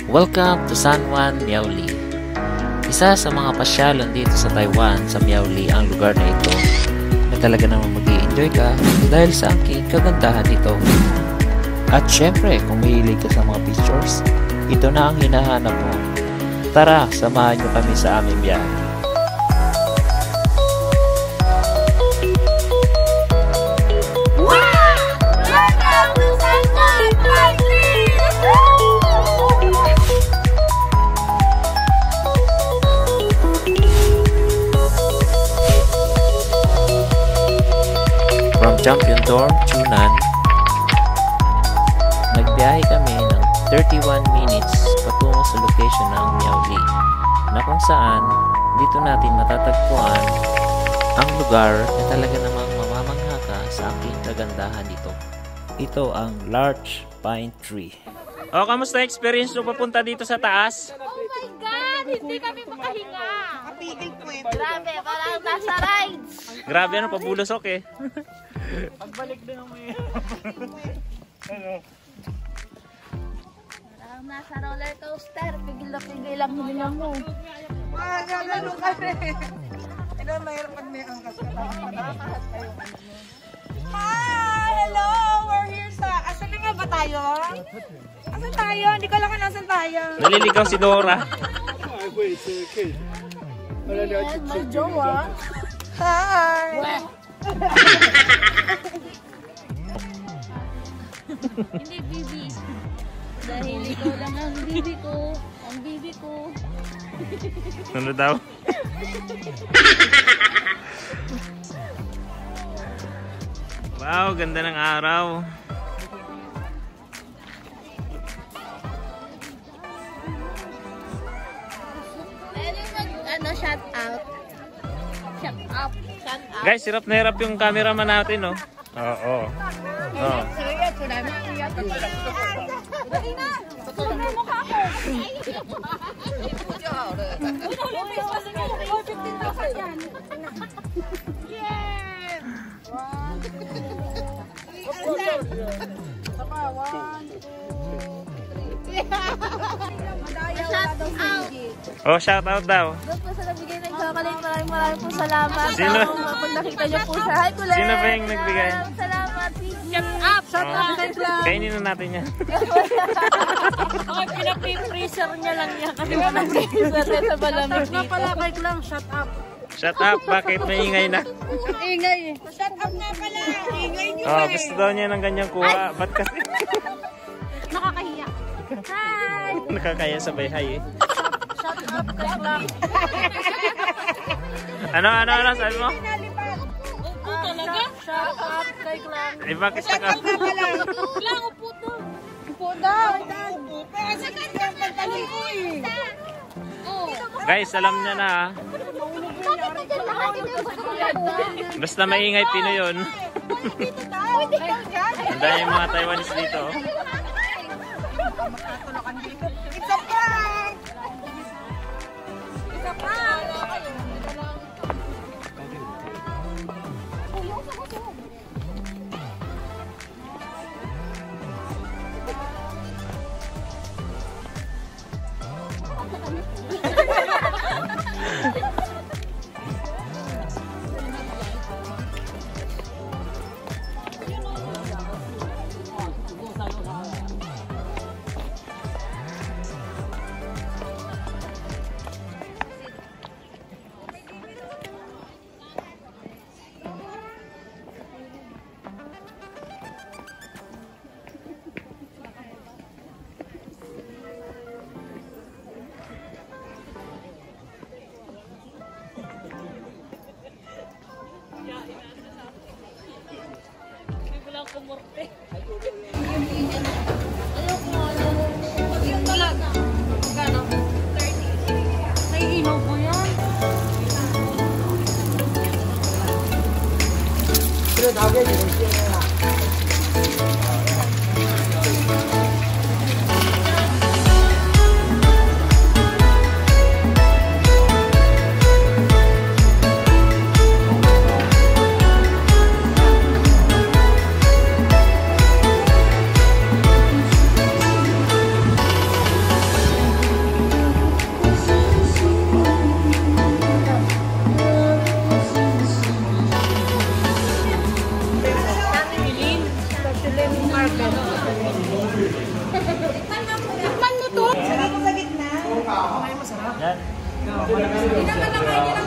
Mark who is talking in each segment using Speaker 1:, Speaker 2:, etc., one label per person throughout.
Speaker 1: Welcome to San Juan, Miaoli. Isa sa mga pasyalon dito sa Taiwan, sa Miaoli, ang lugar na ito na talaga naman mag-i-enjoy ka dahil sa aking kagandahan dito. At syempre, kung mahilig ka sa mga pictures, ito na ang hinahanap mo. Tara, samahan nyo kami sa aming biyahe. From Champion Dorm, Chunan, nagbiyahe kami ng 31 minutes patungo sa location ng Miaoli, na kung saan dito natin matatagpuan ang lugar na talaga namang mamamangha ka sa aking kagandahan dito. Ito ang large pine tree. Oh, kamusta experience nyo papunta dito sa taas?
Speaker 2: Oh my God! Hindi kami makahinga!
Speaker 3: Kapigil po ito.
Speaker 2: Grabe, parang nasa rides!
Speaker 1: Grabe, ano, pabulusok eh.
Speaker 3: Pagbalik din ang may...
Speaker 2: Parang nasa roller coaster. Pigil na pigil lang hininga mo.
Speaker 3: Lalo ka rin. Ito, mahirap pag may angkas ka. Hi! Hello! We're here sa... Asan na nga ba tayo? Asan tayo? Hindi ko alam kung nasan tayo.
Speaker 1: Naliligaw si Dora.
Speaker 2: Yes, may jowa.
Speaker 3: Hi!
Speaker 2: Hindi, bibi. Dahil ikaw lang ang bibi ko. Ang bibi ko.
Speaker 1: Ano daw? Wow, ganda ng araw.
Speaker 2: Pwede mag, shout out. Shout out. Shout out.
Speaker 1: Guys, hirap na hirap yung cameraman natin, no? Oo. Oh.
Speaker 2: Dali na! Tutulog mo mukha ko! Yes! Shout out!
Speaker 1: Oh, shout out daw.
Speaker 2: Doon po sa nabigay ng chocolate, maraming po salamat.
Speaker 1: Sino?
Speaker 2: Pag nakita niyo po siya, hi Kulay!
Speaker 1: Sino ba yung nagbigay?
Speaker 2: Maraming salamat, shout out! Shout out kay Cloud!
Speaker 1: Kainin na natin yan.
Speaker 2: Okay, pinag-freezer niya lang niya kasi walang freezer sa malamig dito.
Speaker 3: Pala kay Klang, shut up.
Speaker 1: Shut up, bakit maingay na?
Speaker 3: Ang ingay eh. Shut up nga pala. Ingay niyo
Speaker 1: Oh, gusto daw niya ng ganyang kuha. Ba't kasi?
Speaker 2: Nakakahiya. Hi!
Speaker 1: Nakakaya sabay hi eh.
Speaker 2: Shout out kay Cloud!
Speaker 1: Ano, sabi mo?
Speaker 2: Talaga? Shout out kay Cloud!
Speaker 1: Eh, bakit ka?
Speaker 2: Cloud, upo to!
Speaker 3: Upo daw. Pero sa kanya ang pagtali ko eh.
Speaker 1: Guys, alam niya na ha. Basta maingay Pinoy yun. Ang dami yung mga Taiwanese dito.
Speaker 3: Isa pa! Isa pa!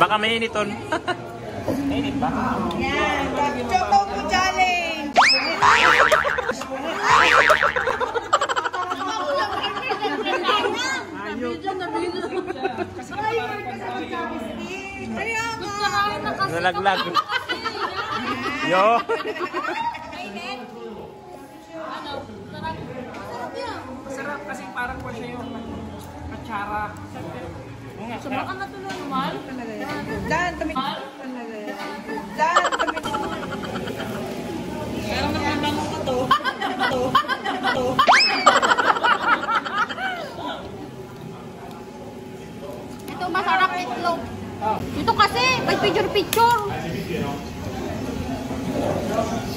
Speaker 1: Baka mainiton. Mainit ba?
Speaker 3: Yan, Choco po challenge.
Speaker 1: Nalaglag. Yo.
Speaker 4: Masarap kasi parang po siya yung katsara.
Speaker 2: Sumakan na tuloy naman.
Speaker 3: Dan, tumit. Dan, tumit.
Speaker 2: Meron naman bango ko to.
Speaker 5: Ito masarap itlog. Ito kasi, may picture-picture.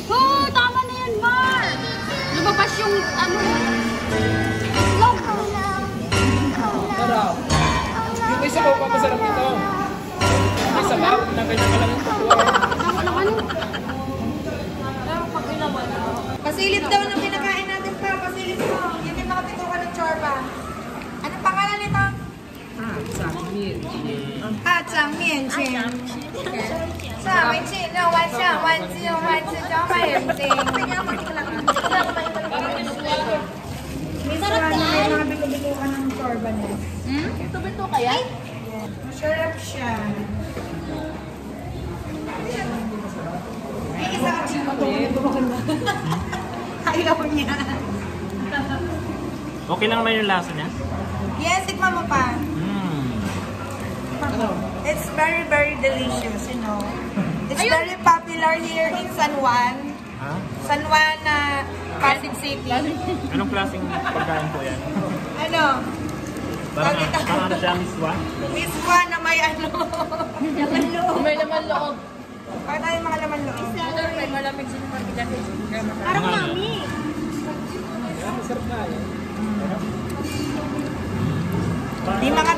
Speaker 5: Oh, tama na yan, Mar. Lumabas yung, ano, itlog.
Speaker 4: Yung may sabaw pa masarap ito. May sabaw na ganyan ka lang yung tutuwa.
Speaker 5: Ang ano?
Speaker 3: Pasilip daw ng pinakain natin pa. Pasilip mo. Yan yung nakatitukan ng chorba. Anong pangalan nito? Ah, Changmian Chin. Sa, may chin na wan siya, wan zi, wan zi, daw may emting. Sarap yan. May mga bigo-bigokan ng chorba niya.
Speaker 5: Ito kaya?
Speaker 3: Masarap siya. May isa ka siya. Ayaw niya.
Speaker 1: Okay lang naman yung lasa niya?
Speaker 3: Yes, tikman mo pa. It's very, very delicious, you know. It's very popular here in San Juan.
Speaker 1: Ha?
Speaker 3: San Juan, Pasig City.
Speaker 1: Anong klaseng pagkain po yan?
Speaker 3: Ano?
Speaker 1: Parang jamiswa?
Speaker 3: Miswa na may ano. Laman loob.
Speaker 2: May laman loob.
Speaker 3: Bakit tayo mga laman loob?
Speaker 2: May malamig sa pagkilan.
Speaker 3: Parang mami.
Speaker 4: Masarap na yan.
Speaker 3: Di mga